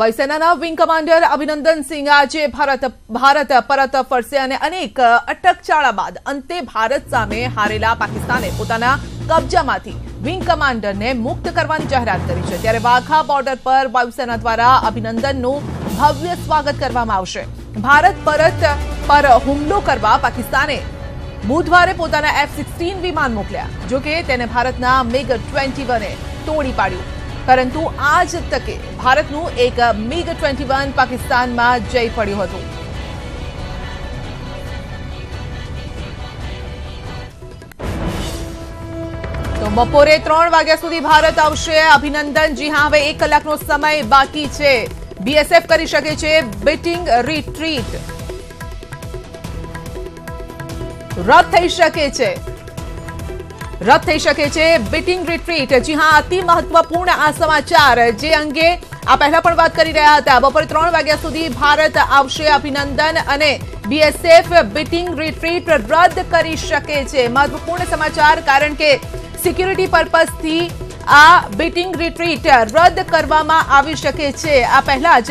વાયુસેનાના wing commander અભિનંદન સિંહ આજે ભારત પરત ફરશે અને અનેક અટકચાળા બાદ અંતે ભારત સામે હારેલા પાકિસ્તાને પોતાના કબજામાંથી વિંગ કમાન્ડરને મુક્ત કરવાની જાહેરાત કરી છે। ત્યારે વાઘા બોર્ડર પર વાયુસેના દ્વારા અભિનંદનનું ભવ્ય સ્વાગત કરવામાં આવશે। ભારત પર હુમલો કરવા પાકિસ્તાને બુધવારે પોતાના F-16 વિમાન મોકલ્યા, જો કે તેને ભારતના MiG-21એ તોડી પાડ્યું, પરંતુ આ જ તકે ભારતનું એક MiG-21 પાકિસ્તાનમાં જઈ પડ્યું હતું। તો બપોરે 3 વાગ્યા સુધી ભારત આવશે અભિનંદન। જી હા, હવે 1 કલાકનો સમય બાકી છે। BSF કરી શકે છે બેટિંગ રિટ્રીટ, રદ થઈ શકે છે બેટિંગ રિટ્રીટ। જી હા, અતિ મહત્વપૂર્ણ આ સમાચાર જે અંગે આ પહેલા પણ વાત કરી રહ્યા હતા। બપોરે 3 વાગ્યા સુધી ભારત આવશે અભિનંદન અને BSF બેટિંગ રિટ્રીટ રદ કરી શકે છે। મહત્વપૂર્ણ સમાચાર, કારણ કે સિક્યુરિટી પર્પઝથી આ બેટિંગ રિટ્રીટ રદ કરવામાં આવી શકે છે। આ પહેલા જ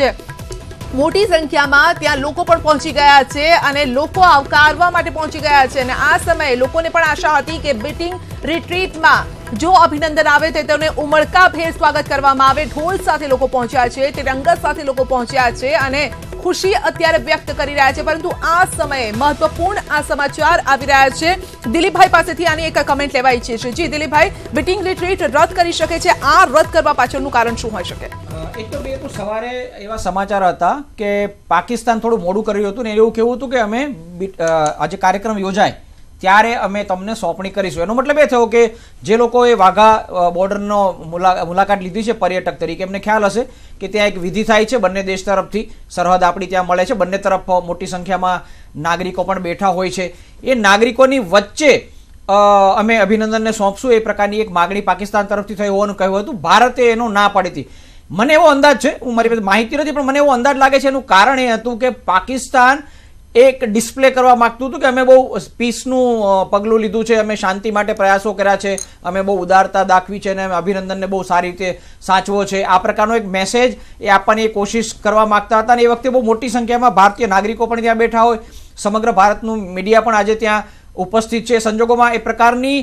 મોટી સંખ્યામાં ત્યાં લોકો પણ પહોંચી ગયા છે અને લોકો આવકારવા માટે પહોંચી ગયા છે અને આ સમયે લોકોને પણ આશા હતી કે બેટિંગ રિટ્રીટમાં જો અભિનંદન આવે તો તેને ઉમળકાભેર સ્વાગત કરવામાં આવે। ઢોલ સાથે લોકો પહોંચ્યા છે, તિરંગા સાથે લોકો પહોંચ્યા છે અને ખુશી અત્યારે વ્યક્ત કરી રહ્યા છે। પરંતુ આ સમયે મહત્વપૂર્ણ આ સમાચાર આવી રહ્યા છે। દિલીપભાઈ પાસેથી આની એક કમેન્ટ લેવા ઈચ્છે છે। જી દિલીપભાઈ, બેટિંગ રિટ્રીટ રદ કરી શકે છે, આ રદ કરવા પાછળનું કારણ શું હોઈ શકે? એક તો બે તો સવારે એવા સમાચાર હતા કે પાકિસ્તાન થોડું મોડું કર્યું હતું ને એવું કેવું હતું કે અમે આજે કાર્યક્રમ યોજાય ત્યારે અમે તમને સોંપણી કરીશું। એનો મતલબ એ થયો કે જે લોકોએ વાઘા બોર્ડરનો મુલાકાત લીધી છે પર્યટક તરીકે, એમને ખ્યાલ હશે કે ત્યાં એક વિધિ થાય છે બંને દેશ તરફથી, સરહદ આપણી ત્યાં મળે છે, બંને તરફ મોટી સંખ્યામાં નાગરિકો પણ બેઠા હોય છે। એ નાગરિકોની વચ્ચે અમે અભિનંદનને સોંપશું એ પ્રકારની એક માગણી પાકિસ્તાન તરફથી થઈ હોવાનું કહ્યું હતું। ભારતે એનો ના પાડી હતી। મને એવો અંદાજ છે, હું મારી પાસે માહિતી નથી પણ મને એવો અંદાજ લાગે છે એનું કારણ એ હતું કે પાકિસ્તાન એક ડિસ્પ્લે કરવા માંગતું હતું કે અમે બહુ પીસનું પગલું લીધું છે, અમે શાંતિ માટે પ્રયાસો કર્યા છે, અમે બહુ ઉદારતા દાખવી છે અને અભિનંદનને બહુ સારી રીતે સાચવો છે, આ પ્રકારનો એક મેસેજ એ આપવાની કોશિશ કરવા માંગતા હતા। અને એ વખતે બહુ મોટી સંખ્યામાં ભારતીય નાગરિકો પણ ત્યાં બેઠા હોય, સમગ્ર ભારતનું મીડિયા પણ આજે ત્યાં ઉપસ્થિત છે। સંજોગોમાં એ પ્રકારની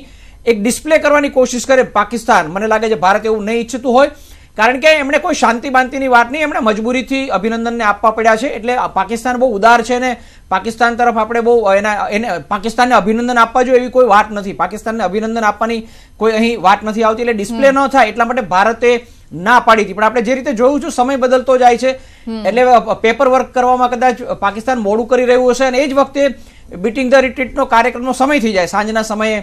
એક ડિસ્પ્લે કરવાની કોશિશ કરે પાકિસ્તાન, મને લાગે છે ભારત એવું નહીં ઈચ્છતું હોય, કારણ કે એમણે કોઈ શાંતિ બાંતિની વાત નહીં, એમણે મજબૂરીથી અભિનંદનને આપવા પડ્યા છે। એટલે પાકિસ્તાન બહુ ઉદાર છે ને પાકિસ્તાન તરફ આપણે બહુ એને પાકિસ્તાનને અભિનંદન આપવા જોઈએ એવી કોઈ વાત નથી, પાકિસ્તાનને અભિનંદન આપવાની કોઈ અહીં વાત નથી આવતી, એટલે ડિસ્પ્લે ન થાય એટલા માટે ભારતે ના પાડી હતી। પણ આપણે જે રીતે જોયું છું સમય બદલતો જાય છે એટલે પેપર વર્ક કરવામાં કદાચ પાકિસ્તાન મોડું કરી રહ્યું હશે અને એ જ વખતે બીટિંગ ધ રિટ્રીટનો કાર્યક્રમનો સમય થઈ જાય, સાંજના સમયે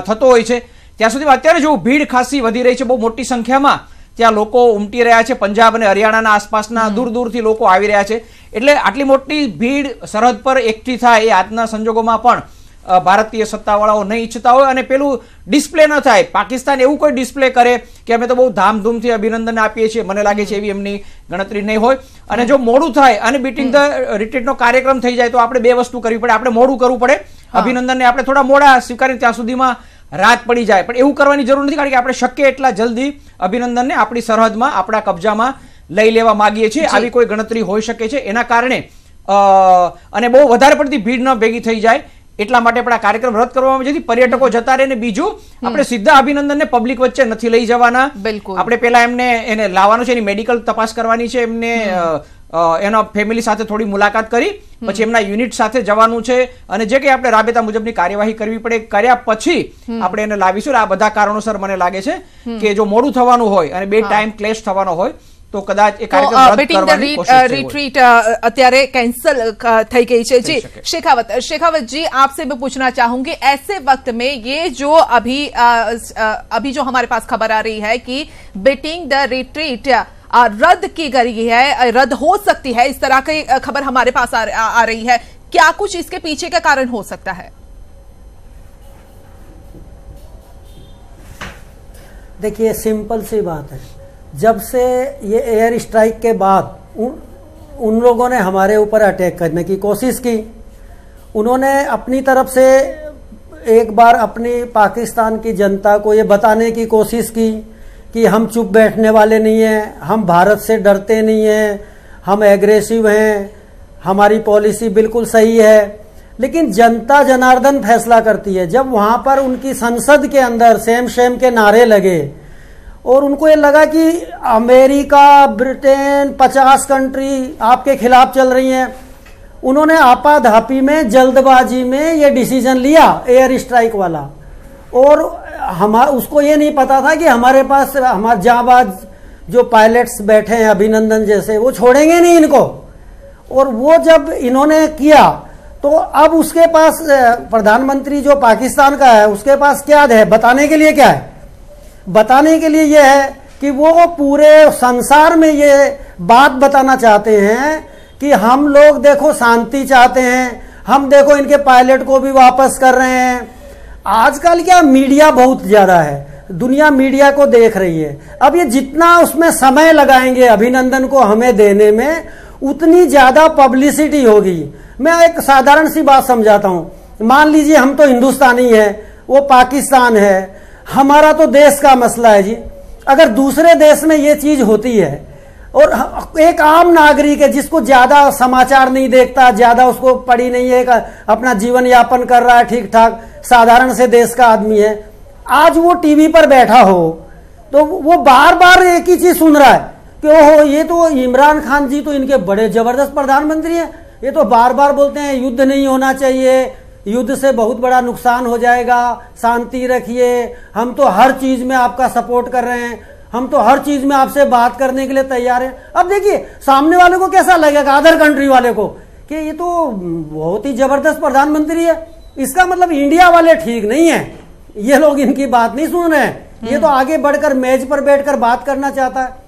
થતો હોય છે। ત્યાં સુધીમાં અત્યારે જો ભીડ ખાસી વધી રહી છે, બહુ મોટી સંખ્યામાં ત્યાં લોકો ઉમટી રહ્યા છે, પંજાબ અને હરિયાણાના આસપાસના દૂર દૂરથી લોકો આવી રહ્યા છે, એટલે આટલી મોટી ભીડ સરહદ પર એકઠી થાય એ આજના સંજોગોમાં પણ ભારતીય સત્તાવાળાઓ નહીં ઈચ્છતા હોય અને પેલું ડિસ્પ્લે ન થાય। પાકિસ્તાન એવું કોઈ ડિસ્પ્લે કરે કે અમે તો બહુ ધામધૂમથી અભિનંદન આપીએ છીએ, મને લાગે છે એવી એમની ગણતરી નહીં હોય। અને જો મોડું થાય અને બીટિંગ ધ રિટ્રીટનો કાર્યક્રમ થઈ જાય તો આપણે બે વસ્તુ કરવી પડે, આપણે મોડું કરવું પડે, અભિનંદનને આપણે થોડા મોડા સ્વીકારીને ત્યાં સુધીમાં રાત પડી જાય, પણ એવું કરવાની જરૂર નથી, કારણ કે આપણે શક્ય એટલા જલ્દી અભિનંદનને આપણી સરહદમાં આપણા કબજામાં લઈ લેવા માંગીએ છીએ। આવી કોઈ ગણતરી હોઈ શકે છે, એના કારણે અને બહુ વધારે પડતી ભીડ ન ભેગી થઈ જાય એટલા માટે પણ આ કાર્યક્રમ રદ કરવામાં જેથી પર્યટકો જતા રહે। ને બીજું, આપણે સીધા અભિનંદનને પબ્લિક વચ્ચે નથી લઈ જવાના, આપણે પેલા એને લાવવાનું છે, એની મેડિકલ તપાસ કરવાની છે, એમને એના ફેમિલી સાથે થોડી મુલાકાત કરી પછી એમના યુનિટ સાથે જવાનું છે અને જે કંઈ આપણે રાબેતા મુજબની કાર્યવાહી કરવી પડે કર્યા પછી આપણે એને લાવીશું। આ બધા કારણોસર મને લાગે છે કે જો મોડું થવાનું હોય અને બે ટાઈમ ક્લેશ થવાનો હોય तो कदाच एक कार्यक्रम रद्द करवानी कोशिश रिट्रीट અત્યારે कैंसिल થઈ ગઈ છે। जी शेखावत जी, आपसे मैं पूछना चाहूंगी, ऐसे वक्त में ये जो अभी जो हमारे पास खबर आ रही है कि बेटिंग द रिट्रीट रद्द की गई है, रद्द हो सकती है, इस तरह की खबर हमारे पास आ रही है, क्या कुछ इसके पीछे का कारण हो सकता है? देखिए, सिंपल सी बात है, जब से ये एयर स्ट्राइक के बाद उन लोगों ने हमारे ऊपर अटैक करने की कोशिश की, उन्होंने अपनी तरफ से एक बार अपनी पाकिस्तान की जनता को ये बताने की कोशिश की कि हम चुप बैठने वाले नहीं हैं, हम भारत से डरते नहीं हैं, हम एग्रेसिव हैं, हमारी पॉलिसी बिल्कुल सही है। लेकिन जनता जनार्दन फैसला करती है। जब वहां पर उनकी संसद के अंदर सेम शेम के नारे लगे और उनको ये लगा कि अमेरिका, ब्रिटेन, 50 कंट्री आपके खिलाफ चल रही हैं, उन्होंने आपाधापी में, जल्दबाजी में ये डिसीजन लिया एयर स्ट्राइक वाला। और उसको ये नहीं पता था कि हमारे पास हमारे जाबाज जो पायलट्स बैठे हैं अभिनंदन जैसे, वो छोड़ेंगे नहीं इनको। और वो जब इन्होंने किया तो अब उसके पास प्रधानमंत्री जो पाकिस्तान का है उसके पास क्या है बताने के लिए? क्या है बताने के लिए? यह है कि वो पूरे संसार में ये बात बताना चाहते हैं कि हम लोग देखो शांति चाहते हैं, हम देखो इनके पायलट को भी वापस कर रहे हैं। आजकल क्या मीडिया बहुत ज्यादा है, दुनिया मीडिया को देख रही है। अब ये जितना उसमें समय लगाएंगे अभिनंदन को हमें देने में, उतनी ज्यादा पब्लिसिटी होगी। मैं एक साधारण सी बात समझाता हूं। मान लीजिए हम तो हिंदुस्तानी है, वो पाकिस्तान है, हमारा तो देश का मसला है जी। अगर दूसरे देश में ये चीज होती है और एक आम नागरिक है जिसको ज्यादा समाचार नहीं देखता, ज्यादा उसको पड़ी नहीं है, अपना जीवन यापन कर रहा है ठीक ठाक, साधारण से देश का आदमी है, आज वो टीवी पर बैठा हो तो वो बार बार एक ही चीज सुन रहा है कि ओहो ये तो इमरान खान जी तो इनके बड़े जबरदस्त प्रधानमंत्री हैं, ये तो बार बार बोलते हैं युद्ध नहीं होना चाहिए, युद्ध से बहुत बड़ा नुकसान हो जाएगा, शांति रखिए, हम तो हर चीज में आपका सपोर्ट कर रहे हैं, हम तो हर चीज में आपसे बात करने के लिए तैयार हैं। अब देखिए सामने वाले को कैसा लगेगा, अदर कंट्री वाले को, कि ये तो बहुत ही जबरदस्त प्रधानमंत्री है। इसका मतलब इंडिया वाले ठीक नहीं है, ये लोग इनकी बात नहीं सुन रहे हैं, ये तो आगे बढ़कर मेज पर बैठकर बात करना चाहता है।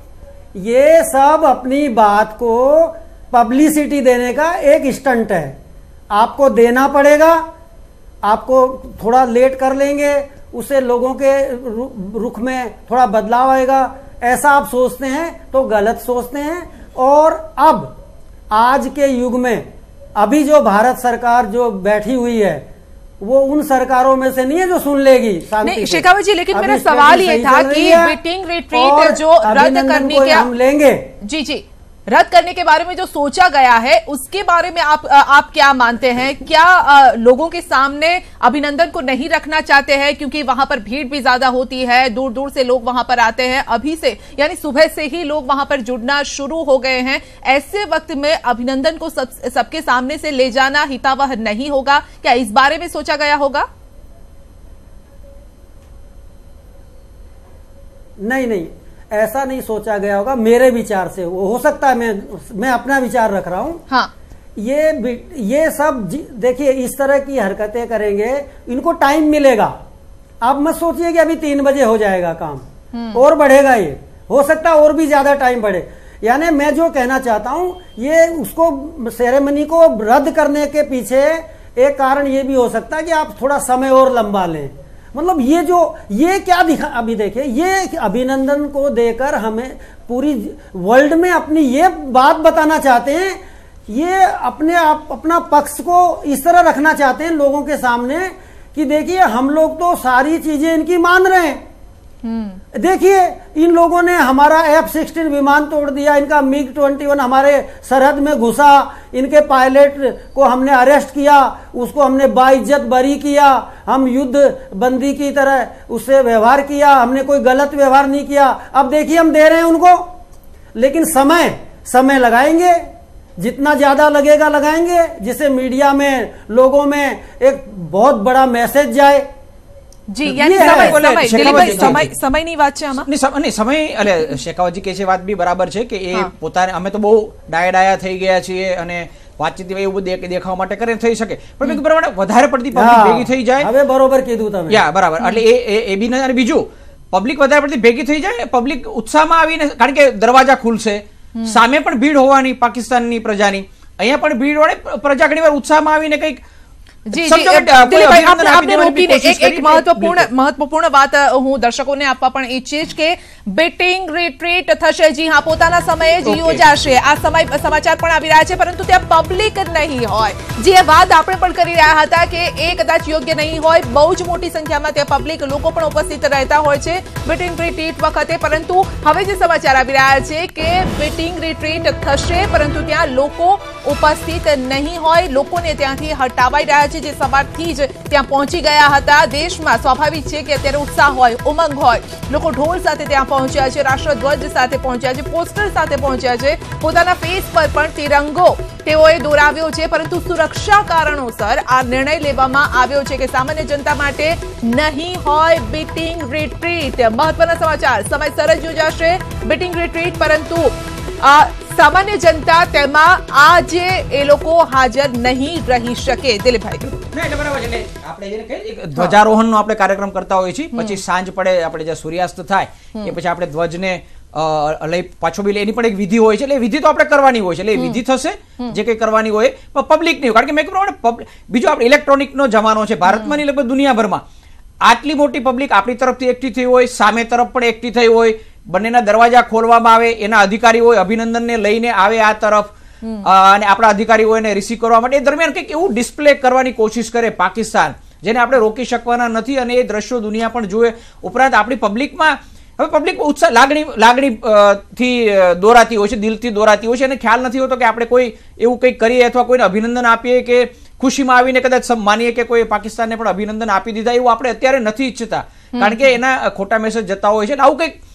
ये सब अपनी बात को पब्लिसिटी देने का एक स्टंट है। आपको देना पड़ेगा, आपको थोड़ा लेट कर लेंगे, उससे लोगों के रुख में थोड़ा बदलाव आएगा, ऐसा आप सोचते हैं तो गलत सोचते हैं। और अब आज के युग में अभी जो भारत सरकार जो बैठी हुई है वो उन सरकारों में से नहीं है जो सुन लेगी शांति नहीं शेखावत जी, लेकिन मेरा सवाल ये था कि बीटिंग रिट्रीट जो रद्द करने के हम लेंगे, जी रद्द करने के बारे में जो सोचा गया है उसके बारे में आप क्या मानते हैं? क्या लोगों के सामने अभिनंदन को नहीं रखना चाहते हैं क्योंकि वहां पर भीड़ भी ज्यादा होती है, दूर दूर से लोग वहां पर आते हैं, अभी से यानी सुबह से ही लोग वहां पर जुड़ना शुरू हो गए हैं, ऐसे वक्त में अभिनंदन को सबके सामने से ले जाना हितावह नहीं होगा? क्या इस बारे में सोचा गया होगा? नहीं, ऐसा नहीं सोचा गया होगा मेरे विचार से। वो हो सकता है, मैं अपना विचार रख रहा हूं। हाँ। ये सब देखिए इस तरह की हरकतें करेंगे, इनको टाइम मिलेगा। आप मत सोचिए कि अभी 3 बजे हो जाएगा काम, और बढ़ेगा, ये हो सकता है और भी ज्यादा टाइम बढ़े। यानी मैं जो कहना चाहता हूं, ये उसको सेरेमनी को रद्द करने के पीछे एक कारण ये भी हो सकता है कि आप थोड़ा समय और लंबा लें। मतलब ये क्या दिखा, अभी देखिए ये अभिनंदन को देकर हमें पूरी वर्ल्ड में अपनी ये बात बताना चाहते हैं, ये अपना पक्ष को इस तरह रखना चाहते हैं लोगों के सामने कि देखिए हम लोग तो सारी चीजें इनकी मान रहे हैं। देखिए इन लोगों ने हमारा F-16 विमान तोड़ दिया, इनका MiG-21 हमारे सरहद में घुसा, इनके पायलट को हमने अरेस्ट किया, उसको हमने बाइज्जत बरी किया, हम युद्ध बंदी की तरह उससे व्यवहार किया, हमने कोई गलत व्यवहार नहीं किया। अब देखिए हम दे रहे हैं उनको, लेकिन समय लगाएंगे, जितना ज्यादा लगेगा लगाएंगे, जिससे मीडिया में लोगों में एक बहुत बड़ा मैसेज जाए। जी यानी समय नहीं વાત છે આમાં નહીં સમય એટલે શેખાવતજી કહે છે વાત બી બરાબર છે કે એ પોતાને અમે તો બહુ ડાયા થઈ ગયા છીએ અને વાતચીત એવું બધું દેખાવા માટે કરે થઈ શકે, પણ મેં બરાબર વધારે પડતી પબ્લિક ભેગી થઈ જાય, હવે બરોબર કીધું તમે, યા બરાબર, એટલે એ બી અને બીજું પબ્લિક વધારે પડતી ભેગી થઈ જાય, પબ્લિક ઉત્સાહમાં આવીને, કારણ કે દરવાજા ખુલશે, સામે પણ ભીડ હોવાની પાકિસ્તાનની પ્રજાની, અહીંયા પણ ભીડ હોય, પ્રજા ઘણીવાર ઉત્સાહમાં આવીને કંઈક જી સમજો જી કે કોઈ દિલીપભાઈ, અભિનંદન આપી આપને દેવાની રોકીને કોશિશ એક કરી. મહત્વપૂર્ણ વાત હું દર્શકોને આપવા પણ ઈચ્છીશ કે બેટિંગ રિટ્રીટ થશે. જી હા, પોતાના સમયે જ Okay. યોજાશે. આ સમાચાર પણ આવી રહ્યા છે, પરંતુ ત્યાં પબ્લિક નહીં હોય. જે વાત આપણે પણ કરી રહ્યા હતા કે એ કદાચ યોગ્ય નહીં હોય. બહુ જ મોટી સંખ્યામાં ત્યાં પબ્લિક લોકો પણ ઉપસ્થિત રહેતા હોય છે બેટિંગ રિટ્રીટ વખતે, પરંતુ હવે જે સમાચાર આવી રહ્યા છે કે બેટિંગ રિટ્રીટ થશે, પરંતુ ત્યાં લોકો ઉપસ્થિત નહીં હોય. લોકોને ત્યાંથી હટાવાઈ રહ્યા છે, જે સવારથી જ ત્યાં પહોંચી ગયા હતા. દેશમાં સ્વાભાવિક છે કે અત્યારે ઉત્સાહ હોય, ઉમંગ હોય. લોકો ઢોલ સાથે ત્યાં પહોંચ્યા છે, રાષ્ટ્રધ્વજ સાથે પહોંચ્યા છે, પોસ્ટર સાથે પહોંચ્યા છે. પોતાના ફેસ પર પણ તિરંગો તેઓએ દોરાવ્યો છે, પરંતુ સુરક્ષા કારણોસર આ નિર્ણય લેવામાં આવ્યો છે કે સામાન્ય જનતા માટે નહીં હોય બેટિંગ રિટ્રીટ. મહત્વના સમાચાર, સમયસર જ યોજાશે બેટિંગ રિટ્રીટ, પરંતુ સામાન્ય જનતા તેમાં આજે એ લોકો હાજર નહીં રહી શકે. દિલીપભાઈ, ના, એટલે બરાબર છે. એટલે આપણે જેને કહીએ કે ધ્વજારોહણનો આપણે કાર્યક્રમ કરતા હોઈએ છીએ, પછી સાંજ પડે આપણે જે સૂર્યાસ્ત થાય એ પછી આપણે ધ્વજને લઈ પાછો બી એની પણ એક વિધિ હોય છે. એટલે એ વિધિ તો આપણે કરવાની હોય છે. એટલે એ વિધિ થશે જે કંઈ કરવાની હોય, પણ પબ્લિક નહીં હોય. કારણ કે મેં કહ્યું બીજું આપણે ઇલેક્ટ્રોનિકનો જમાનો છે ભારતમાં નહીં, લગભગ દુનિયાભરમાં આટલી મોટી પબ્લિક આપણી તરફથી એકઠી થઈ હોય, સામે તરફ પણ એકઠી થઈ હોય, બંનેના દરવાજા ખોલવામાં આવે, એના અધિકારી હોય અભિનંદનને લઈને આવે આ તરફ, અને આપણા અધિકારી હોય એને રિસીવ કરવા માટે એ દરમિયાન કંઈક એવું ડિસ્પ્લે કરવાની કોશિશ કરે પાકિસ્તાન, જેને આપણે રોકી શકવાના નથી. અને એ દ્રશ્યો દુનિયા પણ જુએ. ઉપરાંત આપણી પબ્લિકમાં હવે પબ્લિક ઉત્સાહ લાગણી થી દોરાતી હોય છે, દિલથી દોરાતી હોય છે, અને ખ્યાલ નથી હોતો કે આપણે કોઈ એવું કંઈક કરીએ અથવા કોઈને અભિનંદન આપીએ કે ખુશીમાં આવીને કદાચ માનીએ કે કોઈ પાકિસ્તાનને પણ અભિનંદન આપી દીધા, એવું આપણે અત્યારે નથી ઈચ્છતા. કારણ કે એના ખોટા મેસેજ જતા હોય છે.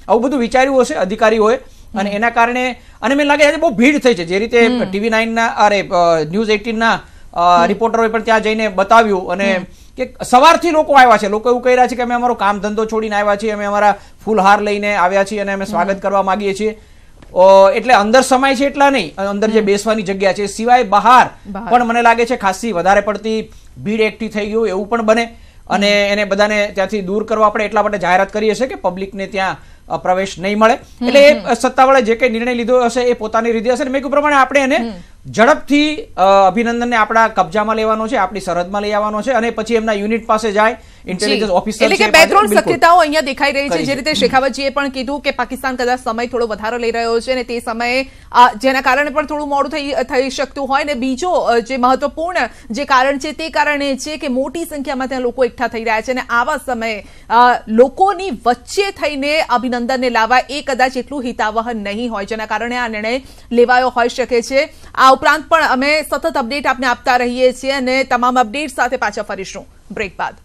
આવું બધું વિચાર્યું હશે અધિકારીઓએ, અને એના કારણે અને મને લાગે આજે બહુ ભીડ થઈ છે. જે રીતે TV9 ના ન્યૂઝ 18 ના રિપોર્ટરોએ પણ ત્યાં જઈને બતાવ્યું, અને કે સવારથી લોકો આવ્યા છે. લોકો એવું કહી રહ્યા છે કે અમે અમારો કામ ધંધો છોડીને આવ્યા છીએ, અમે અમારા ફૂલહાર લઈને આવ્યા છીએ અને અમે સ્વાગત કરવા માંગીએ છીએ. એટલે અંદર સમાય છે એટલા નહીં, અંદર જે બેસવાની જગ્યા છે સિવાય બહાર પણ મને લાગે છે ખાસી વધારે પડતી ભીડ એકઠી થઈ ગયું એવું પણ બને, અને એને બધાને ત્યાંથી દૂર કરવા આપણે એટલા માટે જાહેરાત કરી હશે કે પબ્લિકને ત્યાં પ્રવેશ નહીં મળે. એટલે એ સત્તાવાળાએ જે કંઈ નિર્ણય લીધો હશે એ પોતાની રીતે હશે. મેં કહ્યું પ્રમાણે આપણે એને ઝડપથી અભિનંદનને આપણા કબજામાં લેવાનો છે, આપણી સરહદમાં લઈ આવવાનો છે, અને પછી એમના યુનિટ પાસે જાય ઇન્ટેલિજન્સ ઓફિસર. એટલે કે બે ત્રણ શક્યતાઓ અહીંયા દેખાઈ રહી છે. જે રીતે શેખાવતજીએ પણ કીધું કે પાકિસ્તાન કદાચ સમય થોડો વધારે લઈ રહ્યો છે, અને તે સમયે જેના કારણે પણ થોડું મોડું થઈ શકતું હોય. ને બીજો જે મહત્વપૂર્ણ જે કારણ છે તે કારણે છે કે મોટી સંખ્યામાં ત્યાં લોકો એકઠા થઈ રહ્યા છે, અને આવા સમયે લોકોની વચ્ચે થઈને અભિનંદનને લાવવા એ કદાચ એટલું હિતાવહ નહીં હોય, જેના કારણે આ નિર્ણય લેવાયો હોઈ શકે છે. આ ઉપરાંત પણ અમે સતત અપડેટ આપને આપતા રહીએ છીએ, અને તમામ અપડેટ સાથે પાછા ફરીશું બ્રેક બાદ.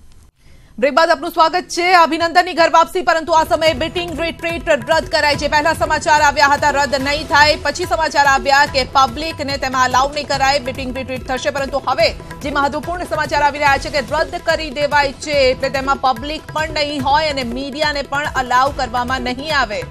આપનું સ્વાગત છે. અભિનંદનની ઘર વાપસી, પરંતુ આ સમયે બેટિંગ રિટ્રીટ રદ કરાય છે. પહેલા સમાચાર આવ્યા હતા રદ નહીં થાય, પછી સમાચાર આવ્યા કે પબ્લિકને તેમાં અલાઉ નહીં કરાય, બેટિંગ રિટ્રીટ થશે. પરંતુ હવે જે મહત્વપૂર્ણ સમાચાર આવી રહ્યા છે કે રદ કરી દેવાય છે, એટલે તેમાં પબ્લિક પણ નહીં હોય અને મીડિયાને પણ અલાઉ કરવામાં નહીં આવે.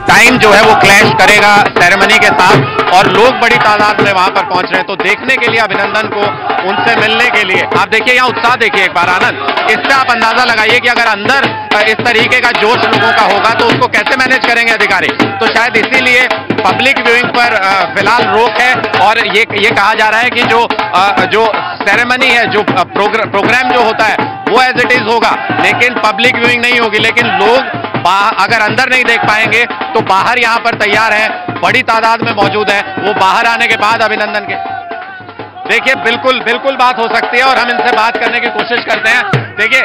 टाइम जो है वो क्लैश करेगा सेरेमनी के साथ, और लोग बड़ी तादाद में वहां पर पहुंच रहे हैं. तो देखने के लिए अभिनंदन को, उनसे मिलने के लिए आप देखिए यहाँ उत्साह देखिए एक बार आनंद. इससे आप अंदाजा लगाइए कि अगर अंदर इस तरीके का जोश लोगों का होगा तो उसको कैसे मैनेज करेंगे अधिकारी. तो शायद इसीलिए पब्लिक व्यूइंग पर फिलहाल रोक है, और ये कहा जा रहा है कि जो सेरेमनी है, जो प्रोग्राम जो होता है वो एज इट इज होगा, लेकिन पब्लिक व्यूइंग नहीं होगी. लेकिन लोग अगर अंदर नहीं देख पाएंगे तो बाहर यहाँ पर तैयार है, बड़ी तादाद में मौजूद है. वो बाहर आने के बाद अभिनंदन के देखिए बिल्कुल बात हो सकती है, और हम इनसे बात करने की कोशिश करते हैं. देखिए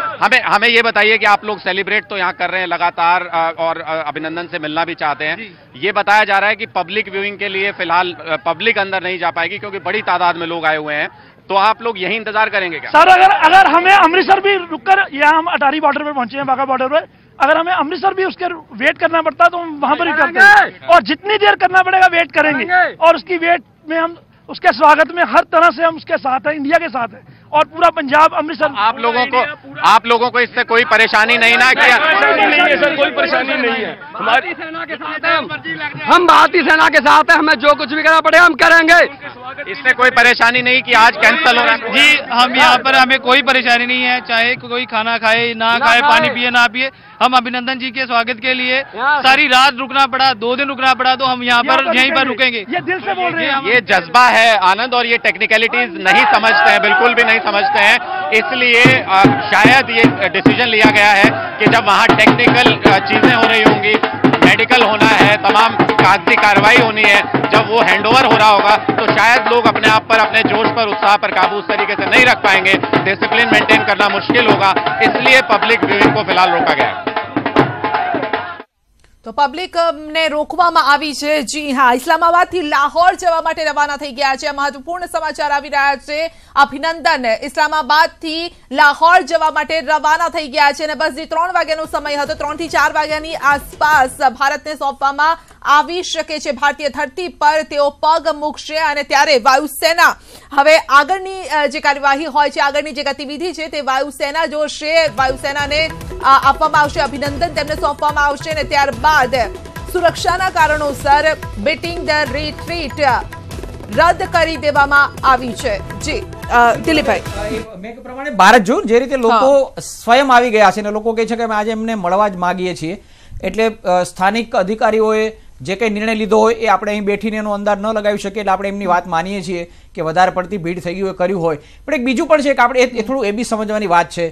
हमें ये बताइए कि आप लोग सेलिब्रेट तो यहाँ कर रहे हैं लगातार, और अभिनंदन से मिलना भी चाहते हैं. ये बताया जा रहा है कि पब्लिक व्यूइंग के लिए फिलहाल पब्लिक अंदर नहीं जा पाएगी क्योंकि बड़ी तादाद में लोग आए हुए हैं. तो आप लोग यही इंतजार करेंगे क्या? सर अगर हमें अमृतसर भी रुककर, यहाँ हम अटारी बॉर्डर पे पहुंचे हैं, बाघा बॉर्डर पे, अगर हमें अमृतसर भी उसके वेट करना पड़ता है तो हम वहां पर ही करते हैं, और जितनी देर करना पड़ेगा वेट करेंगे, और उसकी वेट में हम उसके स्वागत में हर तरह से हम उसके साथ हैं, इंडिया के साथ हैं, और पूरा पंजाब अमृतसर. आप लोगों को इससे कोई परेशानी नहीं ना? क्या नहीं है सर, कोई परेशानी नहीं है. हमारी सेना के साथ है, हम भारतीय सेना के साथ हैं, हमें जो कुछ भी करना पड़ेगा हम करेंगे. इससे कोई परेशानी नहीं कि आज कैंसिल हो रहा है? जी हम यहाँ पर हमें कोई परेशानी नहीं है, चाहे कोई खाना खाए ना खाए, पानी पिए ना पिए, हम अभिनंदन जी के स्वागत के लिए सारी रात रुकना पड़ा, 2 दिन रुकना पड़ा, तो हम यहाँ पर यहीं पर रुकेंगे। ये दिल से बोल रहे हैं। ये जज्बा है आनंद, और ये टेक्निकलिटीज नहीं समझते हैं, बिल्कुल भी नहीं समझते हैं, इसलिए शायद ये डिसीजन लिया गया है कि जब वहाँ टेक्निकल चीजें हो रही होंगी, मेडिकल होना है, तमाम कागजी कार्रवाई होनी है, जब वो हैंडओवर हो रहा होगा तो शायद लोग अपने आप पर, अपने जोश पर, उत्साह पर काबू उस तरीके से नहीं रख पाएंगे, डिसिप्लिन मेंटेन करना मुश्किल होगा, इसलिए पब्लिक व्यूइंग को फिलहाल रोका गया है। તો પબ્લિકને રોકવામાં આવી છે। જી હા, ઇસ્લામાબાદથી લાહોર જવા માટે રવાના થઈ ગયા છે। મહત્વપૂર્ણ સમાચાર આવી રહ્યા છે। અભિનંદન ઇસ્લામાબાદથી લાહોર જવા માટે રવાના થઈ ગયા છે અને બસ જે 3 વાગ્યાનો સમય હતો, 3 થી 4 વાગ્યાની આસપાસ ભારતને સોંપવામાં આવી શકે છે। ભારતીય ધરતી પર તેઓ પગ મૂકશે અને ત્યારે વાયુસેના હવે આગળની જે કાર્યવાહી હોય છે, આગળની જે ગતિવિધિ છે તે વાયુસેના જોશે। વાયુસેનાને આપવામાં આવશે અભિનંદન, તેમને સોંપવામાં આવશે અને ત્યારબાદ સુરક્ષાના કારણોસર બીટિંગ ધ રિટ્રીટ રદ કરી દેવામાં આવી છે। જી દિલીપભાઈ, મેં પ્રમાણે ભારત જો જે રીતે લોકો સ્વયં આવી ગયા છે અને લોકો કહે છે કે અમે આજે એમને મળવા જ માગીએ છીએ, એટલે સ્થાનિક અધિકારીઓએ જે કંઈ નિર્ણય લીધો હોય એ આપણે અહીં બેઠીને એનો અંદાજ ન લગાવી શકીએ, એટલે આપણે એમની વાત માનીએ છીએ કે વધારે પડતી ભીડ થઈ ગઈ હોય, કર્યું હોય। પણ એક બીજું પણ છે કે આપણે થોડું એ બી સમજવાની વાત છે,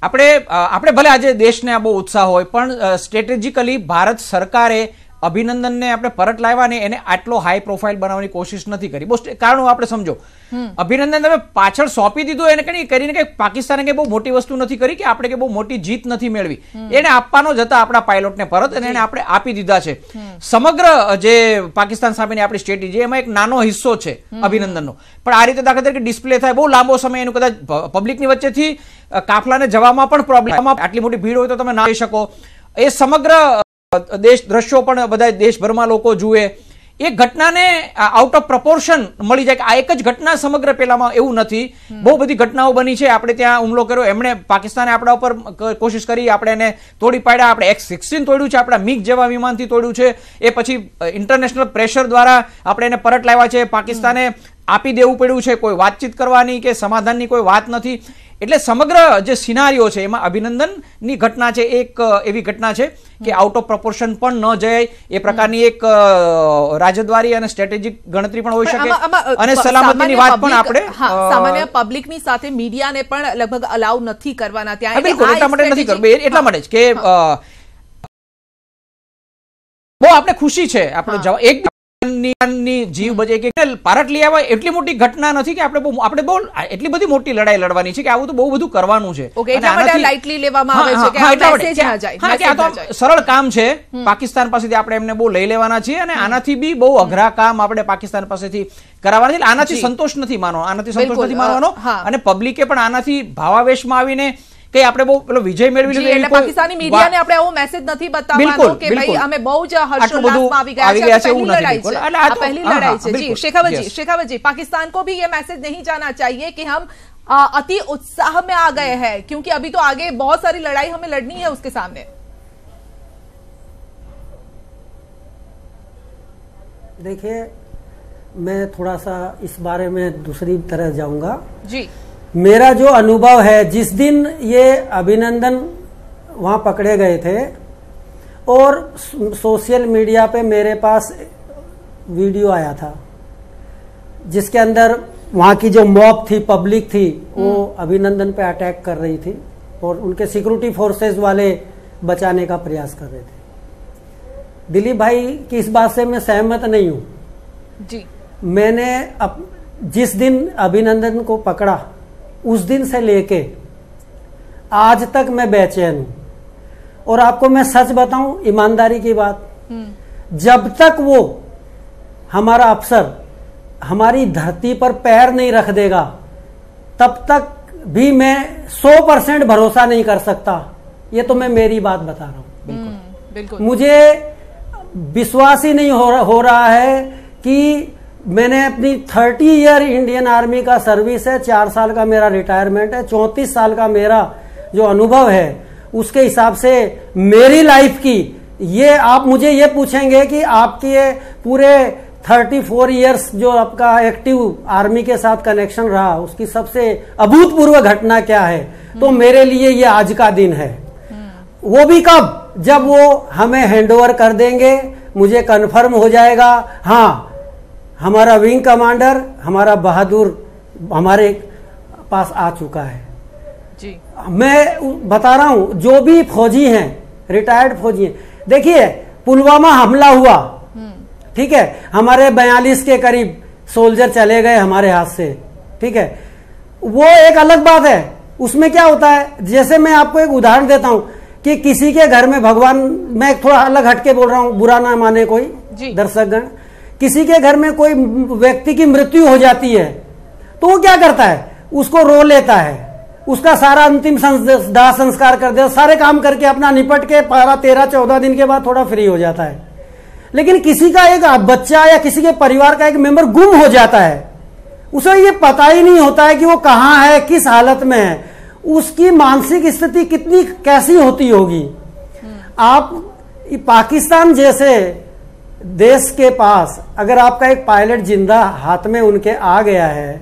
આપણે ભલે આજે દેશને આ બહુ ઉત્સાહ હોય, પણ સ્ટ્રેટેજિકલી ભારત સરકારે અભિનંદનને આપણે પરત લાવ્યા ને એને આટલો હાઈ પ્રોફાઇલ બનાવવાની કોશિશ નથી કરી। બહુ કારણો આપણે સમજો, અભિનંદન તમે પાછળ સોંપી દીધું એને કઈ કરીને કે પાકિસ્તાને કઈ બહુ મોટી વસ્તુ નથી કરી, કે આપણે કઈ બહુ મોટી જીત નથી મેળવી, એને આપવાનો જ હતા આપણા પાયલોટને પરત, અને એને આપણે આપી દીધા છે। સમગ્ર જે પાકિસ્તાન સામેની આપણી સ્ટ્રેટેજી એમાં એક નાનો હિસ્સો છે અભિનંદનનો, પણ આ રીતે દાખલા તરીકે ડિસ્પ્લે થાય બહુ લાંબો સમય, એનું કદાચ પબ્લિકની વચ્ચેથી કાફલાને જવામાં પણ પ્રોબ્લેમ, આટલી મોટી ભીડ હોય તો તમે ના લઈ શકો, એ સમગ્ર દેશ દ્રશ્યો પણ બધા દેશભરમાં લોકો જુએ, એ ઘટનાને આઉટ ઓફ પ્રપોર્શન મળી જાય કે આ એક જ ઘટના સમગ્ર પેલામાં, એવું નથી, બહુ બધી ઘટનાઓ બની છે। આપણે ત્યાં હુમલો કર્યો, એમણે પાકિસ્તાને આપણા ઉપર કોશિશ કરી, આપણે એને તોડી પાડ્યા, આપણે X-16 તોડ્યું છે, આપણા મિગ જેવા વિમાનથી તોડ્યું છે, એ પછી ઇન્ટરનેશનલ પ્રેશર દ્વારા આપણે એને પરત લાવ્યા છે, પાકિસ્તાને આપી દેવું પડ્યું છે, કોઈ વાતચીત કરવાની કે સમાધાનની કોઈ વાત નથી। એટલે સમગ્ર જે સિનારીઓ છે એમાં અભિનંદનની ઘટના છે એક એવી ઘટના છે કે આઉટ ઓફ પ્રપોર્શન પણ ન જાય, એ પ્રકારની એક રાજદ્વારી અને સ્ટ્રેટેજિક ગણતરી પણ હોઈ શકે, અને સલામતીની વાત પણ આપણે સામાન્ય પબ્લિકની સાથે મીડિયાને પણ લગભગ અલાઉ નથી કરવાના ત્યાં, બિલકુલ એટલા માટે નથી કરવું, એટલા માટે જ કે બહુ આપણે ખુશી છે આપણો એક જીવ બચે, કે ભારત લઈ આવ્યા એટલી મોટી ઘટના નથી કે આપણે બહુ એટલી બધી મોટી લડાઈ લડવાની છે કે આવું તો બહુ બધું કરવાનું છે, સરળ કામ છે પાકિસ્તાન પાસેથી આપણે એમને બહુ લઈ લેવાના છીએ, અને આનાથી બી બહુ અઘરા કામ આપણે પાકિસ્તાન પાસેથી કરાવવાના છે। આનાથી સંતોષ નથી માનવાનો, આનાથી સંતોષ નથી માનવાનો, અને પબ્લિકે પણ આનાથી ભાવાવેશમાં આવીને કે આપણે બહુ પેલો વિજય મેળવી લીધો, એટલે પાકિસ્તાની મીડિયાને આપણે આવો મેસેજ નથી બતાવવાનો કે ભાઈ અમે બહુ જ હર્ષોલ્લાસમાં આવી ગયા છે, પહેલી લડાઈ છે, આ પહેલી લડાઈ છે। જી शेखावत जी, पाकिस्तान को भी ये मैसेज नहीं जाना चाहिए कि हम अति उत्साह में आ गए हैं, क्योंकि अभी तो आगे बहुत सारी लड़ाई हमें लड़नी है उसके सामने। देखिए, मैं थोड़ा सा इस बारे में दूसरी तरह जाऊंगा जी। मेरा जो अनुभव है, जिस दिन ये अभिनंदन वहाँ पकड़े गए थे और सोशल मीडिया पे मेरे पास वीडियो आया था जिसके अंदर वहाँ की जो मॉब थी, पब्लिक थी, वो अभिनंदन पे अटैक कर रही थी और उनके सिक्योरिटी फोर्सेस वाले बचाने का प्रयास कर रहे थे। दिलीप भाई की इस बात से मैं सहमत नहीं हूँ जी। मैंने जिस दिन अभिनंदन को पकड़ा उस दिन से लेके आज तक मैं बेचैन हूं, और आपको मैं सच बताऊं, ईमानदारी की बात, जब तक वो हमारा अफसर हमारी धरती पर पैर नहीं रख देगा तब तक भी मैं 100% भरोसा नहीं कर सकता। ये तो मैं मेरी बात बता रहा हूं। बिल्कुल मुझे विश्वास ही नहीं हो रहा है कि मैंने अपनी 30 ईयर इंडियन आर्मी का सर्विस है, 4 साल का मेरा रिटायरमेंट है, 34 साल का मेरा जो अनुभव है उसके हिसाब से मेरी लाइफ की, ये आप मुझे ये पूछेंगे कि आपके पूरे 34 इयर्स जो आपका एक्टिव आर्मी के साथ कनेक्शन रहा, उसकी सबसे अभूतपूर्व घटना क्या है, तो मेरे लिए ये आज का दिन है। वो भी कब, जब वो हमें हैंडओवर कर देंगे, मुझे कन्फर्म हो जाएगा हाँ हमारा विंग कमांडर, हमारा बहादुर हमारे पास आ चुका है। जी मैं बता रहा हूं, जो भी फौजी हैं, रिटायर्ड फौजी हैं, देखिए पुलवामा हमला हुआ, ठीक है, हमारे 42 के करीब सोल्जर चले गए हमारे हाथ से, ठीक है, वो एक अलग बात है। उसमें क्या होता है, जैसे मैं आपको एक उदाहरण देता हूं कि किसी के घर में भगवान, मैं थोड़ा अलग हटके बोल रहा हूं, बुरा ना माने कोई दर्शकगण, किसी के घर में कोई व्यक्ति की मृत्यु हो जाती है तो वो क्या करता है, उसको रो लेता है, उसका सारा अंतिम दाह संस्कार कर देता, सारे काम करके अपना निपट के 13-14 दिन के बाद थोड़ा फ्री हो जाता है। लेकिन किसी का एक बच्चा या किसी के परिवार का एक मेंबर गुम हो जाता है, उसे ये पता ही नहीं होता है कि वो कहाँ है, किस हालत में है, उसकी मानसिक स्थिति कितनी कैसी होती होगी। आप पाकिस्तान जैसे देश के पास अगर आपका एक पायलट जिंदा हाथ में उनके आ गया है,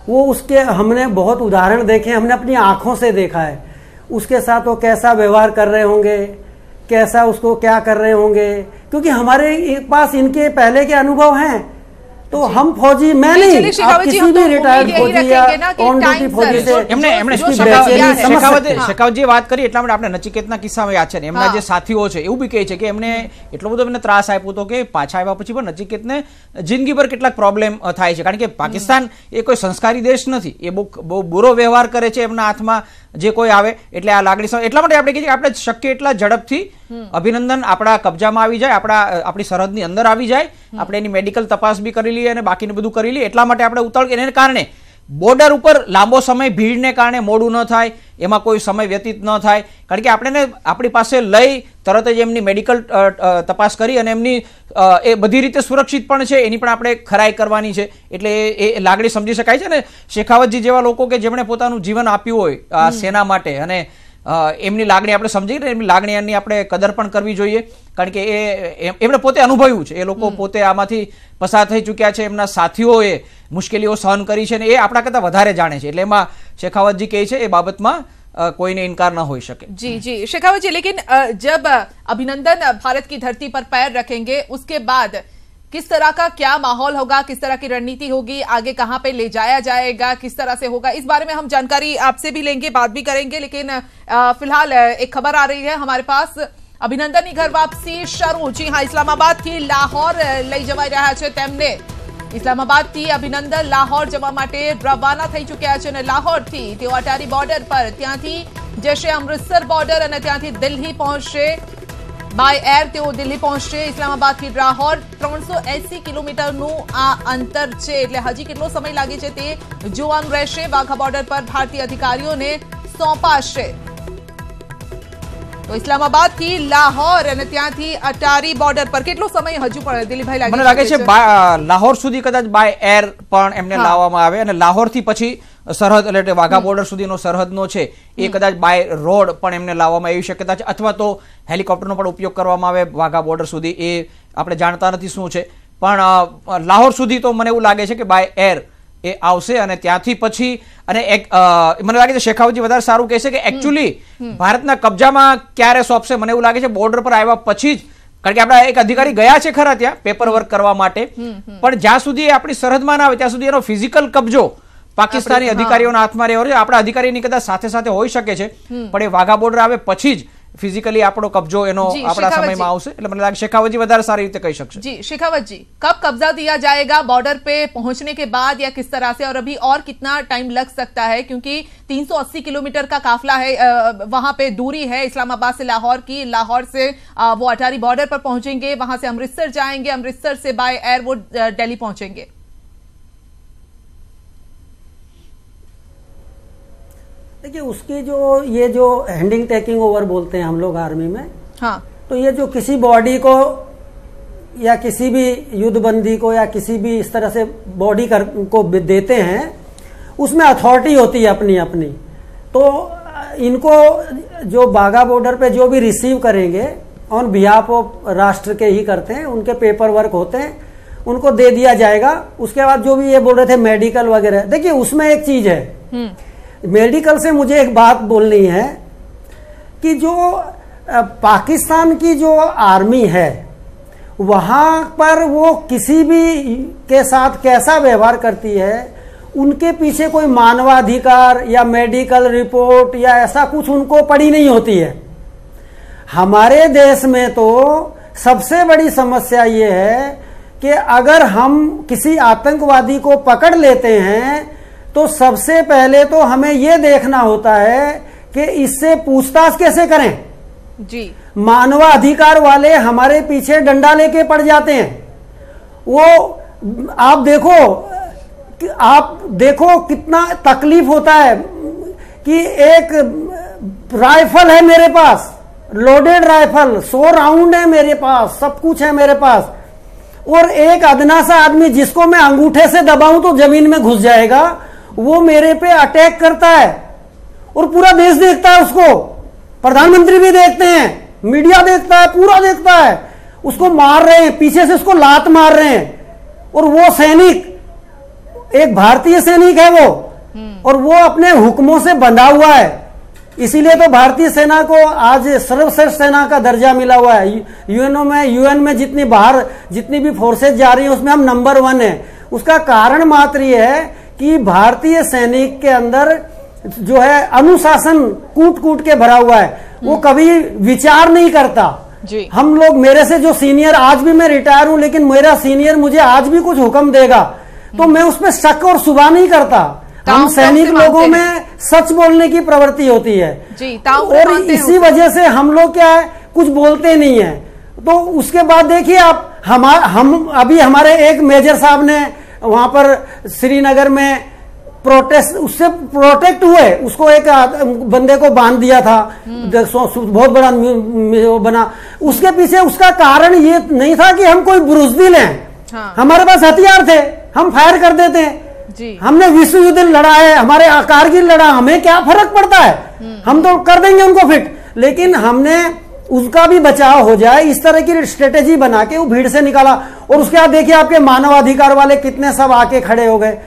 वो उसके हमने बहुत उदाहरण देखे, हमने अपनी आंखों से देखा है, उसके साथ वो कैसा व्यवहार कर रहे होंगे, कैसा उसको क्या कर रहे होंगे, क्योंकि हमारे पास इनके पहले के अनुभव हैं। तो हम फौजी, मैं नहीं, आप किसी भी रिટાયર્ડ ફોજી યા ઓન ડ્યુટી ફોજી છે એમણે શેખાવતજી વાત કરી એટલા માટે આપણે નચિકેતના કિસ્સામાં યાદ છે ને, એમના જે સાથીઓ છે એવું બી કહે છે કે એમને એટલો બધો એમને ત્રાસ આપ્યો હતો કે પાછા આવ્યા પછી પણ નચિકેતને જિંદગીભર કેટલાક પ્રોબ્લેમ થાય છે, કારણ કે પાકિસ્તાન એ કોઈ સંસ્કારી દેશ નથી, એ બહુ બુરો વ્યવહાર કરે છે એમના હાથમાં જે કોઈ આવે, એટલે આ લાગણી એટલા માટે આપણે કહીએ કે આપણે શક્ય એટલા ઝડપથી અભિનંદન આપણા કબજામાં આવી જાય, આપણી સરહદની અંદર આવી જાય, આપણે એની મેડિકલ તપાસ બી કરી લઈએ અને બાકીનું બધું કરી લઈએ, એટલા માટે આપણે ઉતાવળ, એને કારણે બોર્ડર ઉપર લાંબો સમય ભીડને કારણે મોડું ન થાય, એમાં કોઈ સમય વ્યતીત ન થાય, કારણ કે આપણે આપણી પાસે લઈ તરત જ એમની મેડિકલ તપાસ કરી અને એમની એ બધી રીતે સુરક્ષિત પણ છે એની પણ આપણે ખરાઈ કરવાની છે, એટલે એ લાગણી સમજી શકાય છે ને। શેખાવતજી જેવા લોકો કે જેમણે પોતાનું જીવન આપ્યું હોય આ સેના માટે, અને એમની લાગણી આપણે સમજી, એમની લાગણીની આપણે કદર પણ કરવી જોઈએ, કારણ કે એમણે પોતે અનુભવ્યું છે, એ લોકો પોતે આમાંથી પસાર થઈ ચૂક્યા છે, એમના સાથીઓએ મુશ્કેલીઓ સહન કરી છે ને એ આપણા કરતાં વધારે જાણે છે, એટલે એમાં શેખાવતજી કહે છે એ બાબતમાં कोई ने इनकार ना हो सके। जी जी शेखावत जी, लेकिन जब अभिनंदन भारत की धरती पर पैर रखेंगे उसके बाद किस तरह का क्या माहौल होगा, किस तरह की रणनीति होगी, आगे कहां पे ले जाया जाएगा, किस तरह से होगा, इस बारे में हम जानकारी आपसे भी लेंगे, बात भी करेंगे। लेकिन फिलहाल एक खबर आ रही है हमारे पास, अभिनंदन घर वापसी शुरू। जी हाँ, इस्लामाबाद थी लाहौर लई जवाई रह्या छे तेमने। इस्लामाबाद थी अभिनंदन लाहौर जवा माटे रवाना थई चुक्या छे અને લાહોરથી તેઓ અટારી બોર્ડર પર ત્યાંથી જશે અમૃતસર બોર્ડર અને ત્યાંથી દિલ્હી પહોંચશે, બાય એર તેઓ દિલ્હી પહોંચશે। ઇસ્લામાબાદથી લાહોર 380 કિલોમીટરનું આ અંતર છે, એટલે હજી કેટલો સમય લાગે છે તે જોવાનું રહેશે। વાઘા બોર્ડર પર ભારતીય અધિકારીઓને સોંપાશે। तो इस्लामाबाद थी लाहौर અને ત્યાંથી અટારી બોર્ડર પર કેટલો સમય હજુ પણ દિલીપભાઈ મને લાગે છે લાહોર સુધી કદાચ બાય એર પણ એમને લાવવામાં આવે અને લાહોર થી પછી સરહદ એટલે વાઘા બોર્ડર સુધીનો સરહદનો છે એ કદાચ બાય રોડ પણ એમને લાવવામાં આવી શક્યતા છે, અથવા તો હેલિકોપ્ટરનો પણ ઉપયોગ કરવામાં આવે વાઘા બોર્ડર સુધી, એ આપણે જાણતા નથી શું છે, પણ લાહોર સુધી તો મને એવું લાગે છે કે બાય એર એ આવશે અને ત્યાંથી પછી અને મને લાગે છે શેખાવતજી વધારે સારું કહેશે કે એકચ્યુઅલી ભારતના કબજામાં ક્યારે સોંપશે, મને એવું લાગે છે બોર્ડર પર આવ્યા પછી જ, કારણ કે આપણા એક અધિકારી ગયા છે ખરા ત્યાં પેપર વર્ક કરવા માટે, પણ જ્યાં સુધી આપણી સરહદમાં ના આવે ત્યાં સુધી એનો ફિઝિકલ કબજો પાકિસ્તાની અધિકારીઓના હાથમાં રહ્યો છે। આપણા અધિકારીની કદાચ સાથે સાથે હોઈ શકે છે, પણ એ વાઘા બોર્ડર આવે પછી જ फिजिकली આપણો કબજો એનો આપણા સમયમાં આવશે, એટલે મને લાગે शेखावतजी વધારે सारी રીતે કહી શકશે। जी शेखावत जी, कब कब्जा दिया जाएगा बॉर्डर पे पहुंचने के बाद या किस तरह से, और अभी और कितना टाइम लग सकता है, क्योंकि 380 किलोमीटर का काफिला है, वहां पे दूरी है इस्लामाबाद से लाहौर की, लाहौर से वो अटारी बॉर्डर पर पहुंचेंगे, वहां से अमृतसर जाएंगे, अमृतसर से बाय एयर वो दिल्ली पहुंचेंगे। देखिए उसकी ये जो हैंडिंग टेकिंग ओवर बोलते हैं हम लोग आर्मी में, हाँ, तो ये जो किसी बॉडी को या किसी भी युद्धबंदी को या किसी भी इस तरह से बॉडी को देते हैं, उसमें अथॉरिटी होती है अपनी अपनी। तो इनको जो बाघा बॉर्डर पे जो भी रिसीव करेंगे ऑन बिहाफ ऑफ राष्ट्र के ही करते हैं, उनके पेपर वर्क होते हैं, उनको दे दिया जाएगा। उसके बाद जो भी ये बोल रहे थे मेडिकल वगैरह, देखिए उसमें एक चीज है, मेडिकल से मुझे एक बात बोलनी है कि जो पाकिस्तान की जो आर्मी है वहां पर वो किसी भी के साथ कैसा व्यवहार करती है, उनके पीछे कोई मानवाधिकार या मेडिकल रिपोर्ट या ऐसा कुछ उनको पड़ी नहीं होती है। हमारे देश में तो सबसे बड़ी समस्या ये है कि अगर हम किसी आतंकवादी को पकड़ लेते हैं तो सबसे पहले तो हमें ये देखना होता है कि इससे पूछताछ कैसे करें जी। मानवाधिकार वाले हमारे पीछे डंडा लेके पड़ जाते हैं। वो आप देखो कितना तकलीफ होता है कि एक राइफल है मेरे पास, लोडेड राइफल, 100 राउंड है मेरे पास, सब कुछ है मेरे पास, और एक अदना सा आदमी जिसको मैं अंगूठे से दबाऊं तो जमीन में घुस जाएगा, वो मेरे पे अटैक करता है और पूरा देश देखता है उसको, प्रधानमंत्री भी देखते हैं, मीडिया देखता है, पूरा देखता है, उसको मार रहे हैं, पीछे से उसको लात मार रहे हैं, और वो सैनिक एक भारतीय सैनिक है वो, और वो अपने हुक्मों से बंधा हुआ है। इसीलिए तो भारतीय सेना को आज सर्वश्रेष्ठ सेना का दर्जा मिला हुआ है। यूएन में जितनी भी फोर्सेज जा रही है उसमें हम नंबर 1 है। उसका कारण मात्र ये है कि भारतीय सैनिक के अंदर जो है अनुशासन कूट कूट के भरा हुआ है, वो कभी विचार नहीं करता जी। हम लोग, मेरे से जो सीनियर, आज भी मैं रिटायर हूं लेकिन मेरा सीनियर मुझे आज भी कुछ हुक्म देगा तो मैं उस पर शक और सुबह नहीं करता। हम सैनिक लोगों में सच बोलने की प्रवृत्ति होती है जी, और इसी वजह से हम लोग क्या है कुछ बोलते नहीं है। तो उसके बाद देखिए आप, हम अभी हमारे एक मेजर साहब ने वहां पर श्रीनगर में प्रोटेस्ट, उससे प्रोटेक्ट हुए, उसको एक बंदे को बांध दिया था, बहुत बड़ा बना। उसके पीछे उसका कारण ये नहीं था कि हम कोई बुज़दिल हैं, हाँ। हमारे पास हथियार थे, हम फायर कर देते हैं जी। हमने विश्व युद्ध लड़ा है, हमारे कारगिल लड़ा, हमें क्या फर्क पड़ता है, हम तो कर देंगे उनको फिट। लेकिन हमने उसका भी बचाव हो जाए इस तरह की स्ट्रेटेजी बना के वो भीड़ से निकाला, और उसके बाद देखिए आपके मानवाधिकार वाले कितने सब आके खड़े हो गए।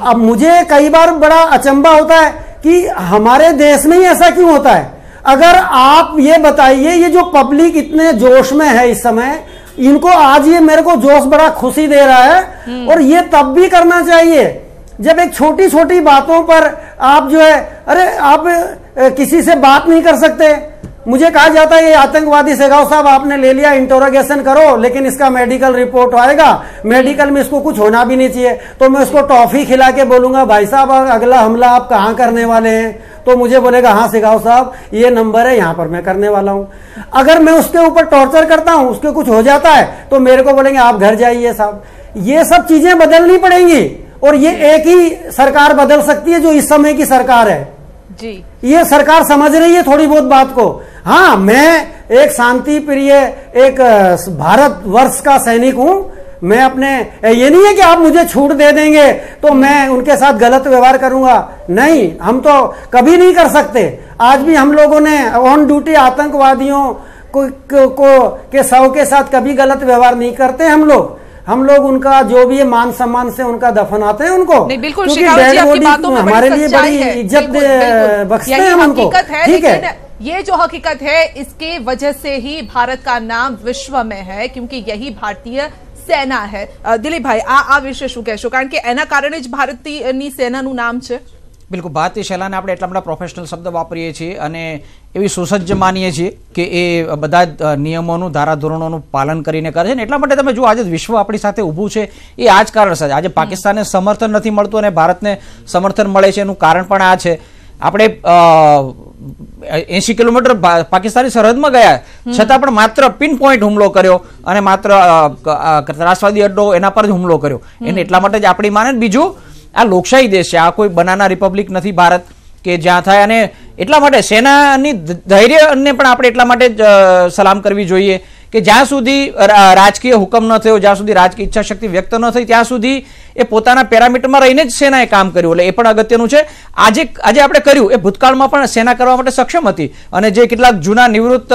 अब मुझे कई बार बड़ा अचंभा होता है कि हमारे देश में ही ऐसा क्यों होता है। अगर आप ये बताइए, ये जो पब्लिक इतने जोश में है इस समय, इनको आज ये मेरे को जोश बड़ा खुशी दे रहा है, और ये तब भी करना चाहिए जब एक छोटी छोटी बातों पर आप जो है, अरे आप किसी से बात नहीं कर सकते। मुझे कहा जाता है ये आतंकवादी शेखावत साहब आपने ले लिया, इंटरोगेशन करो, लेकिन इसका मेडिकल रिपोर्ट आएगा, मेडिकल में इसको कुछ होना भी नहीं चाहिए, तो मैं उसको टॉफी खिला के बोलूंगा भाई साहब अगला हमला आप कहाँ करने वाले हैं, तो मुझे बोलेगा हाँ शेखावत साहब ये नंबर है, यहाँ पर मैं करने वाला हूँ। अगर मैं उसके ऊपर टॉर्चर करता हूँ, उसके कुछ हो जाता है, तो मेरे को बोलेंगे आप घर जाइए साहब। ये सब चीजें बदलनी पड़ेंगी, और ये एक ही सरकार बदल सकती है जो इस समय की सरकार है जी। ये सरकार समझ रही है थोड़ी बहुत बात को। हाँ, मैं एक शांति प्रिय, एक भारत वर्ष का सैनिक हूं। मैं अपने, ये नहीं है कि आप मुझे छूट दे देंगे तो मैं उनके साथ गलत व्यवहार करूंगा, नहीं, हम तो कभी नहीं कर सकते। आज भी हम लोगों ने ऑन ड्यूटी आतंकवादियों के शव के साथ कभी गलत व्यवहार नहीं करते। हम लोग उनका जो भी मान सम्मान से उनका दफनाते हैं उनको। नहीं, बिल्कुल शेखावत जी, आपकी बातों में हमारे लिए बड़ी इज्जत बख्शते हैं हम उनको, ठीक है। ये जो हकीकत है इसके वजह से ही भारत का नाम विश्व में है, क्योंकि यही भारतीय सेना है। દિલીપ ભાઈ, આ વિશે શું કહેશો? કારણ કે એના કારણે જ ભારતીયની સેનાનું નામ છે। બિલકુલ, ભારતીય સેનાને આપણે એટલા બધા પ્રોફેશનલ શબ્દ વાપરીએ છીએ અને એવી સુસજ્જ માનીએ છીએ કે એ બધા નિયમોનું, ધારાધોરણોનું પાલન કરીને કરે છે ને એટલા માટે તમે જો આજે વિશ્વ આપણી સાથે ઊભું છે એ આ જ કારણ છે। આજે પાકિસ્તાનને સમર્થન નથી મળતું અને ભારતને સમર્થન મળે છે, એનું કારણ પણ આ છે। આપણે 80 કિલોમીટર પાકિસ્તાની સરહદમાં ગયા છતાં પણ માત્ર પિન પોઈન્ટ હુમલો કર્યો અને માત્ર ત્રાસવાદી અડ્ડો એના પર જ હુમલો કર્યો। એને એટલા માટે જ આપણી માને। બીજું, આ લોકશાહી દેશ છે, આ કોઈ બનાના રિપબ્લિક નથી ભારત કે જ્યાં થાય। અને એટલા માટે સેનાની ધૈર્યને પણ આપણે એટલા માટે જ સલામ કરવી જોઈએ કે જ્યાં સુધી રાજકીય હુકમ ન થયો, જ્યાં સુધી રાજકીય ઈચ્છા શક્તિ વ્યક્ત ન થઈ, ત્યાં સુધી એ પોતાના પેરામીટરમાં રહીને જ સેનાએ કામ કર્યું. એટલે એ પણ અગત્યનું છે. આજે આપણે કર્યું એ ભૂતકાળમાં પણ સેના કરવા માટે સક્ષમ હતી. અને જે કેટલાક જૂના નિવૃત્ત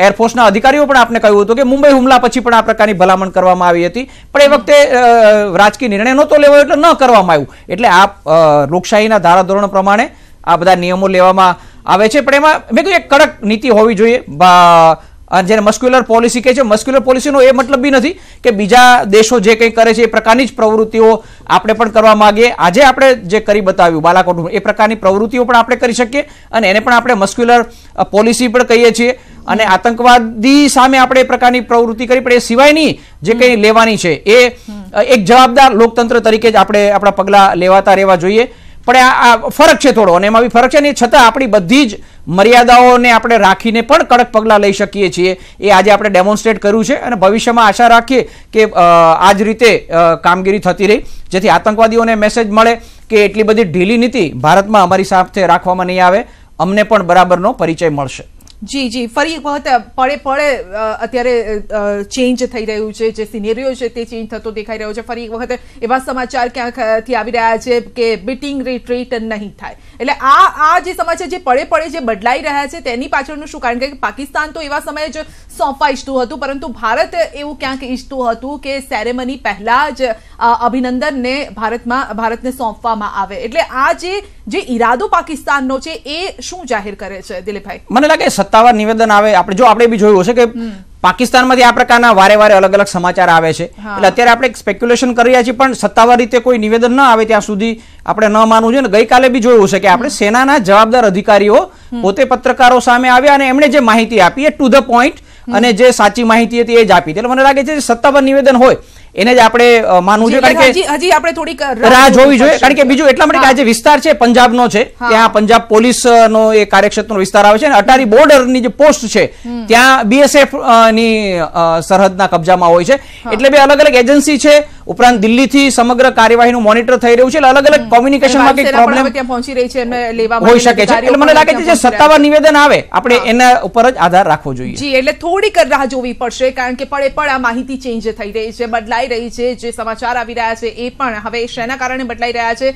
એરફોર્સના અધિકારીઓ પણ આપણે કહ્યું હતું કે મુંબઈ હુમલા પછી પણ આ પ્રકારની ભલામણ કરવામાં આવી હતી, પણ એ વખતે રાજકીય નિર્ણય નહોતો લેવાયો એટલે ન કરવામાં આવ્યું. એટલે આ લોકશાહીના ધારાધોરણો પ્રમાણે આ બધા નિયમો લેવામાં આવે છે. પણ એમાં મેં કહ્યું એક કડક નીતિ હોવી જોઈએ. જેને મસ્ક્યુલર પોલિસી કહે છે. મસ્ક્યુલર પોલિસીનો એ મતલબ બી નથી કે બીજા દેશો જે કંઈ કરે છે એ પ્રકારની જ પ્રવૃત્તિઓ આપણે પણ કરવા માંગીએ. આજે આપણે જે કરી બતાવ્યું બાલાકોટનું, એ પ્રકારની પ્રવૃત્તિઓ પણ આપણે કરી શકીએ અને એને પણ આપણે મસ્ક્યુલર પોલિસી પણ કહીએ છીએ. અને આતંકવાદી સામે આપણે એ પ્રકારની પ્રવૃત્તિ કરી, પણ એ સિવાયની જે કંઈ લેવાની છે એ એક જવાબદાર લોકતંત્ર તરીકે જ આપણે આપણા પગલાં લેવાતા રહેવા જોઈએ. પણ આ ફરક છે થોડો, અને એમાં બી ફરક છે ને, છતાં આપણી બધી જ મર્યાદાઓને આપણે રાખીને પણ કડક પગલાં લઈ શકીએ છીએ. એ આજે આપણે ડેમોન્સ્ટ્રેટ કર્યું છે અને ભવિષ્યમાં આશા રાખીએ કે આ જ રીતે કામગીરી થતી રહી, જેથી આતંકવાદીઓને મેસેજ મળે કે એટલી બધી ઢીલી નીતિ ભારતમાં અમારી સાથે રાખવામાં નહીં આવે, અમને પણ બરાબરનો પરિચય મળશે. જી ફરી એક વખત પડે અત્યારે ચેન્જ થઈ રહ્યું છે, જે સિનેરિયો છે તે ચેન્જ થતો દેખાઈ રહ્યો છે. ફરી એક વખત એવા સમાચાર ક્યાંકથી આવી રહ્યા છે કે બીટિંગ રિટ્રીટ નહીં થાય. એટલે આ જે સમાચાર જે પડે જે બદલાઈ રહ્યા છે તેની પાછળનું શું કારણ? કે પાકિસ્તાન તો એવા સમયે જ સોંપવા ઈચ્છતું હતું, પરંતુ ભારત એવું ક્યાંક ઈચ્છતું હતું કે સેરેમની પહેલા જ અભિનંદનને ભારતને સોંપવામાં આવે. એટલે આ જે ઈરાદો પાકિસ્તાનનો છે એ શું જાહેર કરે છે દિલીપભાઈ? મને લાગે સત્તાવાર નિવેદન આવે. આપણે બી જોયું હશે કે પાકિસ્તાનમાંથી આ પ્રકારના વારે અલગ અલગ સમાચાર આવે છે. એટલે અત્યારે આપણે સ્પેક્યુલેશન કરી રહ્યા છીએ, પણ સત્તાવાર રીતે કોઈ નિવેદન ન આવે ત્યાં સુધી આપણે ન માનવું જોઈએ. ગઈકાલે બી જોયું હશે કે આપણે સેનાના જવાબદાર અધિકારીઓ પોતે પત્રકારો સામે આવ્યા અને એમણે જે માહિતી આપી એ ટુ ધ પોઈન્ટ અને જે સાચી માહિતી હતી એ જ આપી. એટલે મને લાગે છે સત્તાવાર નિવેદન હોય એને જ આપણે માનવું જોઈએ, કારણ કે હજી આપણે થોડીક રાહ જોવી જોઈએ. કારણ કે બીજું એટલા માટે કે આ જે વિસ્તાર છે પંજાબનો છે, ત્યાં પંજાબ પોલીસનો એ કાર્યક્ષેત્રનો વિસ્તાર આવે છે અને અટારી બોર્ડરની જે પોસ્ટ છે ત્યાં BSF ની સરહદના કબજામાં હોય છે. એટલે બે અલગ અલગ એજન્સી છે, ઉપરાંત દિલ્હીથી સમગ્ર કાર્યવાહીનું મોનિટર થઈ રહ્યું છે. એટલે અલગ અલગ કોમ્યુનિકેશનમાં કંઈક પ્રોબ્લેમ ત્યાં પહોંચી રહી છે એમને લેવામાં હોઈ શકે છે. એટલે મને લાગે છે જે સત્તાવાર નિવેદન આવે આપણે એના ઉપર જ આધાર રાખવો જોઈએ. જી, એટલે થોડીક રાહ જોવી પડશે, કારણ કે પડે આ માહિતી ચેન્જ થઈ રહી છે, બદલાઈ રહી છે. જે સમાચાર આવી રહ્યા છે એ પણ હવે શેના કારણે બદલાઈ રહ્યા છે?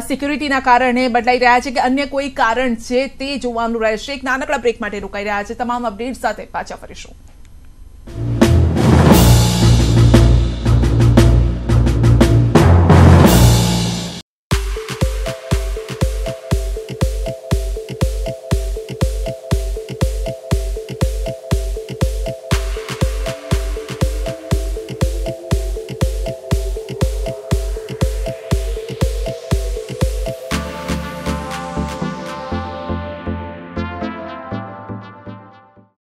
સિક્યુરિટીના કારણે બદલાઈ રહ્યા છે કે અન્ય કોઈ કારણ છે તે જોવાનું રહેશે. એક નાનકડા બ્રેક માટે રોકાઈ રહ્યા છે. તમામ અપડેટ સાથે પાછા ફરીશું.